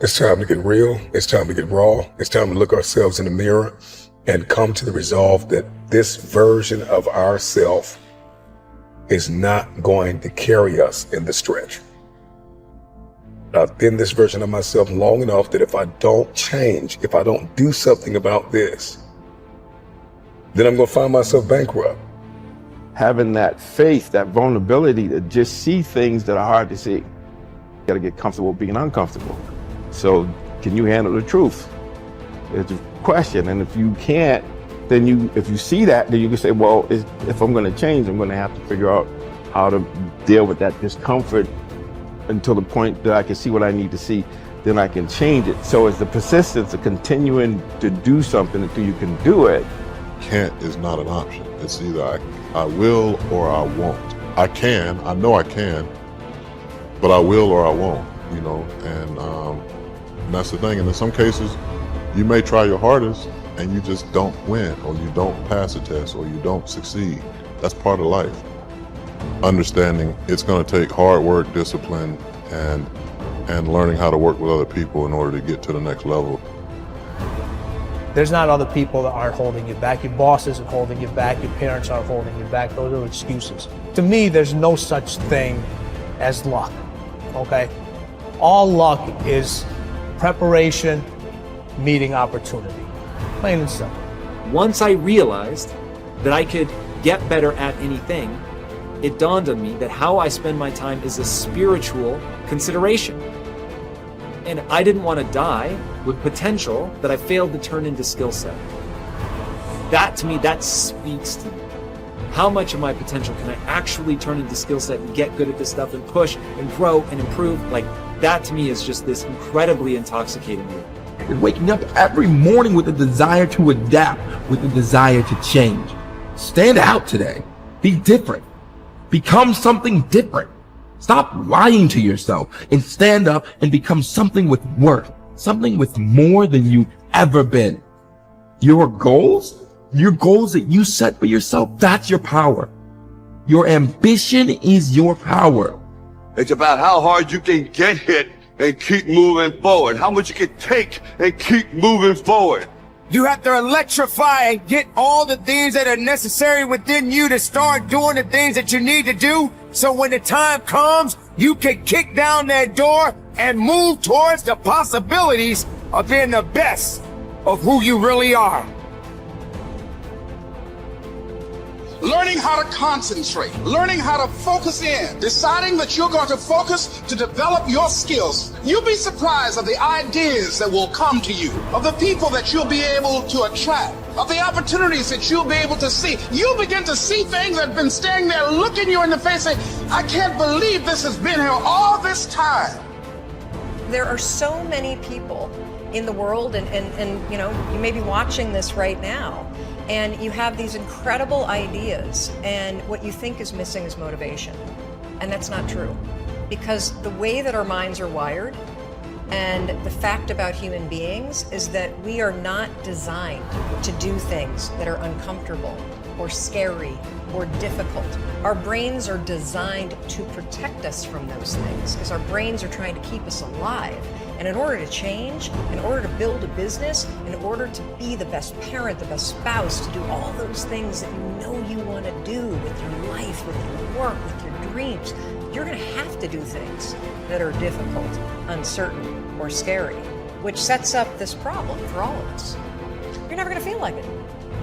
It's time to get real. It's time to get raw. It's time to look ourselves in the mirror and come to the resolve that this version of ourself is not going to carry us in the stretch. I've been this version of myself long enough that if I don't change, if I don't do something about this, then I'm going to find myself bankrupt. Having that faith, that vulnerability to just see things that are hard to see. You got to get comfortable being uncomfortable. So can you handle the truth? It's a question. And if you can't, then if you see that, then you can say, well, if I'm going to change, I'm going to have to figure out how to deal with that discomfort until the point that I can see what I need to see, then I can change it. So it's the persistence of continuing to do something until you can do it. Can't is not an option. It's either I will or I won't. I can, I know I can, but I will or I won't, you know, and that's the thing. And in some cases, you may try your hardest and you just don't win, or you don't pass a test, or you don't succeed. That's part of life. Understanding it's going to take hard work, discipline, and learning how to work with other people in order to get to the next level. There's not other people that aren't holding you back. Your boss isn't holding you back. Your parents aren't holding you back. Those are excuses. To me, there's no such thing as luck, okay? All luck is preparation meeting opportunity. Plain and simple. Once I realized that I could get better at anything, it dawned on me that how I spend my time is a spiritual consideration. And I didn't want to die with potential that I failed to turn into skill set. That to me, that speaks to me. How much of my potential can I actually turn into skill set and get good at this stuff and push and grow and improve? Like, that to me is just this incredibly intoxicating thing. Is waking up every morning with a desire to adapt, with a desire to change. Stand out today. Be different. Become something different. Stop lying to yourself and stand up and become something with worth, something with more than you've ever been. Your goals that you set for yourself, that's your power. Your ambition is your power. It's about how hard you can get hit and keep moving forward. How much you can take and keep moving forward. You have to electrify and get all the things that are necessary within you to start doing the things that you need to do. So when the time comes, you can kick down that door and move towards the possibilities of being the best of who you really are. Learning how to concentrate, learning how to focus in, deciding that you're going to focus to develop your skills. You'll be surprised of the ideas that will come to you, of the people that you'll be able to attract, of the opportunities that you'll be able to see. You'll begin to see things that have been standing there looking you in the face saying, I can't believe this has been here all this time. There are so many people in the world and you know, you may be watching this right now, and you have these incredible ideas, and what you think is missing is motivation. And that's not true. Because the way that our minds are wired, and the fact about human beings, is that we are not designed to do things that are uncomfortable or scary or difficult. Our brains are designed to protect us from those things, because our brains are trying to keep us alive. And in order to change, in order to build a business, in order to be the best parent, the best spouse, to do all those things that you know you want to do with your life, with your work, with your dreams, you're going to have to do things that are difficult, uncertain, or scary, which sets up this problem for all of us. You're never going to feel like it.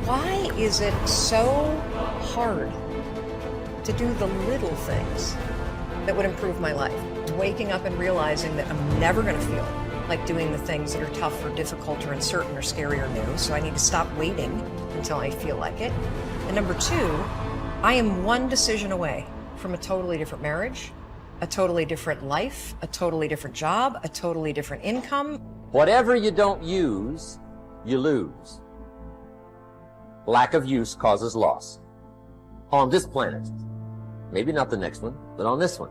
Why is it so hard to do the little things that would improve my life? Waking up and realizing that I'm never going to feel like doing the things that are tough or difficult or uncertain or scary or new, so I need to stop waiting until I feel like it. And number two, I am one decision away from a totally different marriage, a totally different life, a totally different job, a totally different income. Whatever you don't use, you lose. Lack of use causes loss. On this planet. Maybe not the next one, but on this one.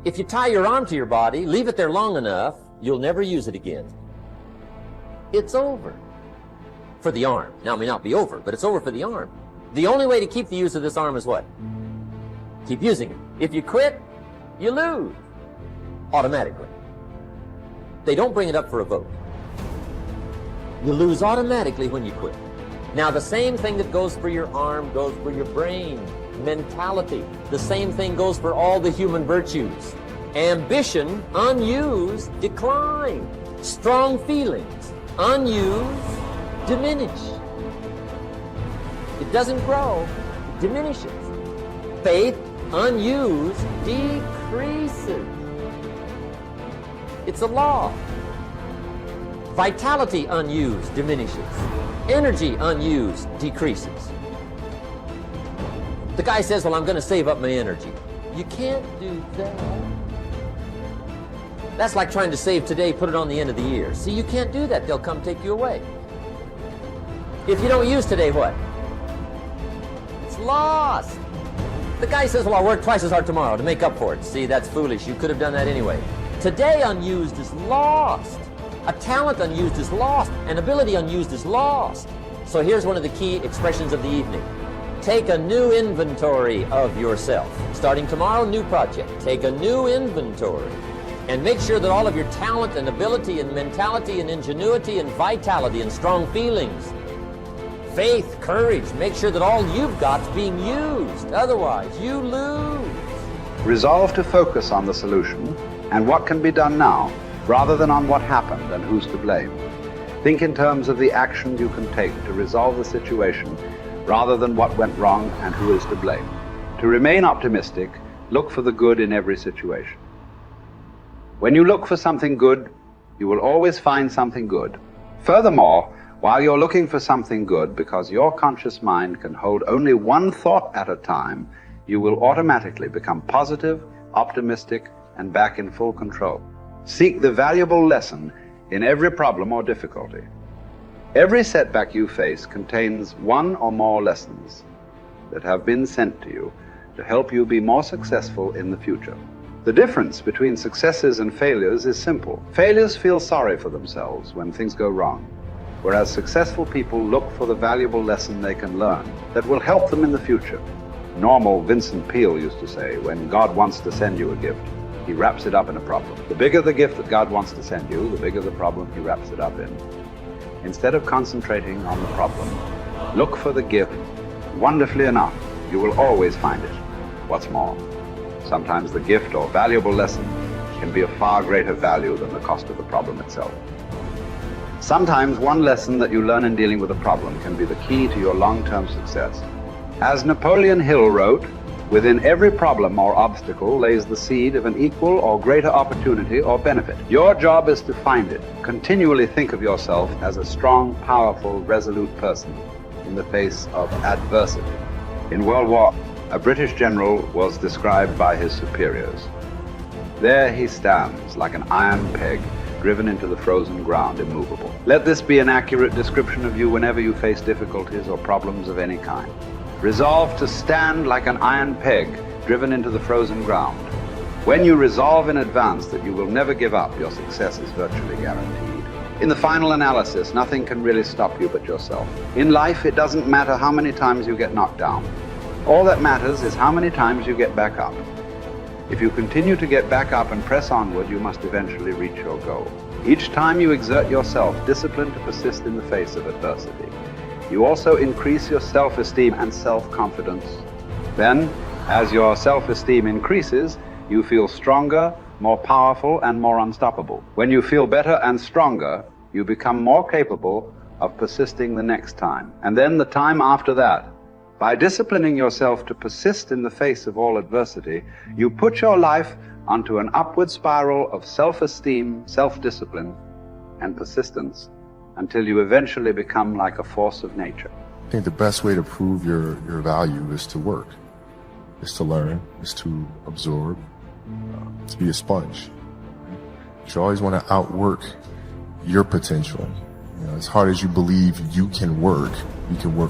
If you tie your arm to your body, leave it there long enough, you'll never use it again. It's over. For the arm. Now, it may not be over, but it's over for the arm. The only way to keep the use of this arm is what? Keep using it. If you quit, you lose. Automatically. They don't bring it up for a vote. You lose automatically when you quit. Now, the same thing that goes for your arm goes for your brain, mentality. The same thing goes for all the human virtues. Ambition, unused, decline. Strong feelings, unused, diminish. It doesn't grow, it diminishes. Faith, unused, decreases. It's a law. Vitality, unused, diminishes. Energy, unused, decreases. The guy says, well, I'm going to save up my energy. You can't do that. That's like trying to save today, put it on the end of the year. See, you can't do that. They'll come take you away. If you don't use today, what? It's lost. The guy says, well, I'll work twice as hard tomorrow to make up for it. See, that's foolish. You could have done that anyway. Today unused is lost. A talent unused is lost. An ability unused is lost. So here's one of the key expressions of the evening. Take a new inventory of yourself. Starting tomorrow, new project. Take a new inventory. And make sure that all of your talent and ability and mentality and ingenuity and vitality and strong feelings, faith, courage, make sure that all you've got's being used. Otherwise, you lose. Resolve to focus on the solution and what can be done now, rather than on what happened and who's to blame. Think in terms of the action you can take to resolve the situation, rather than what went wrong and who is to blame. To remain optimistic, look for the good in every situation. When you look for something good, you will always find something good. Furthermore, while you're looking for something good, because your conscious mind can hold only one thought at a time, you will automatically become positive, optimistic, and back in full control. Seek the valuable lesson in every problem or difficulty. Every setback you face contains one or more lessons that have been sent to you to help you be more successful in the future. The difference between successes and failures is simple. Failures feel sorry for themselves when things go wrong, whereas successful people look for the valuable lesson they can learn that will help them in the future. Normal Vincent Peale used to say, when God wants to send you a gift, he wraps it up in a problem. The bigger the gift that God wants to send you, the bigger the problem he wraps it up in. Instead of concentrating on the problem, look for the gift. Wonderfully enough, you will always find it. What's more, sometimes the gift or valuable lesson can be of far greater value than the cost of the problem itself. Sometimes one lesson that you learn in dealing with a problem can be the key to your long-term success. As Napoleon Hill wrote, within every problem or obstacle lays the seed of an equal or greater opportunity or benefit. Your job is to find it. Continually think of yourself as a strong, powerful, resolute person in the face of adversity. In World War, a British general was described by his superiors. There he stands like an iron peg driven into the frozen ground, immovable. Let this be an accurate description of you whenever you face difficulties or problems of any kind. Resolve to stand like an iron peg driven into the frozen ground. When you resolve in advance that you will never give up, your success is virtually guaranteed. In the final analysis, nothing can really stop you but yourself. In life, it doesn't matter how many times you get knocked down. All that matters is how many times you get back up. If you continue to get back up and press onward, you must eventually reach your goal. Each time you exert yourself, discipline to persist in the face of adversity, you also increase your self-esteem and self-confidence. Then, as your self-esteem increases, you feel stronger, more powerful, and more unstoppable. When you feel better and stronger, you become more capable of persisting the next time, and then the time after that. By disciplining yourself to persist in the face of all adversity, you put your life onto an upward spiral of self-esteem, self-discipline, and persistence until you eventually become like a force of nature. I think the best way to prove your value is to work, is to learn, is to absorb, to be a sponge. You always want to outwork your potential. You know, as hard as you believe you can work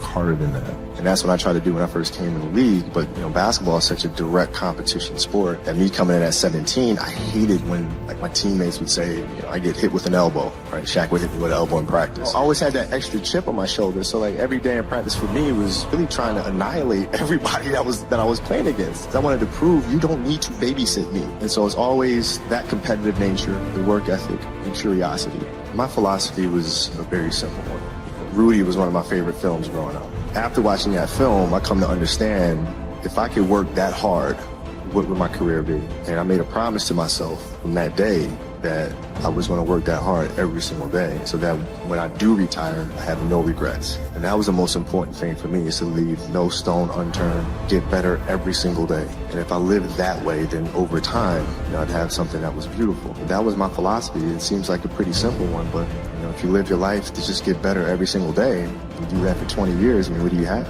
harder than that. And that's what I tried to do when I first came in the league. But, you know, basketball is such a direct competition sport. And me coming in at 17, I hated when, like, my teammates would say, you know, I get hit with an elbow, right? Shaq would hit me with an elbow in practice. I always had that extra chip on my shoulder. So, like, every day in practice for me was really trying to annihilate everybody that I was playing against. I wanted to prove you don't need to babysit me. And so it's always that competitive nature, the work ethic, and curiosity. My philosophy was a very simple one. Rudy was one of my favorite films growing up. After watching that film, I come to understand if I could work that hard, what would my career be? And I made a promise to myself from that day that I was going to work that hard every single day so that when I do retire, I have no regrets. And that was the most important thing for me, is to leave no stone unturned, get better every single day. And if I lived that way, then over time, you know, I'd have something that was beautiful. And that was my philosophy. It seems like a pretty simple one, but you know, if you live your life to just get better every single day, you do that for 20 years, I mean, what do you have?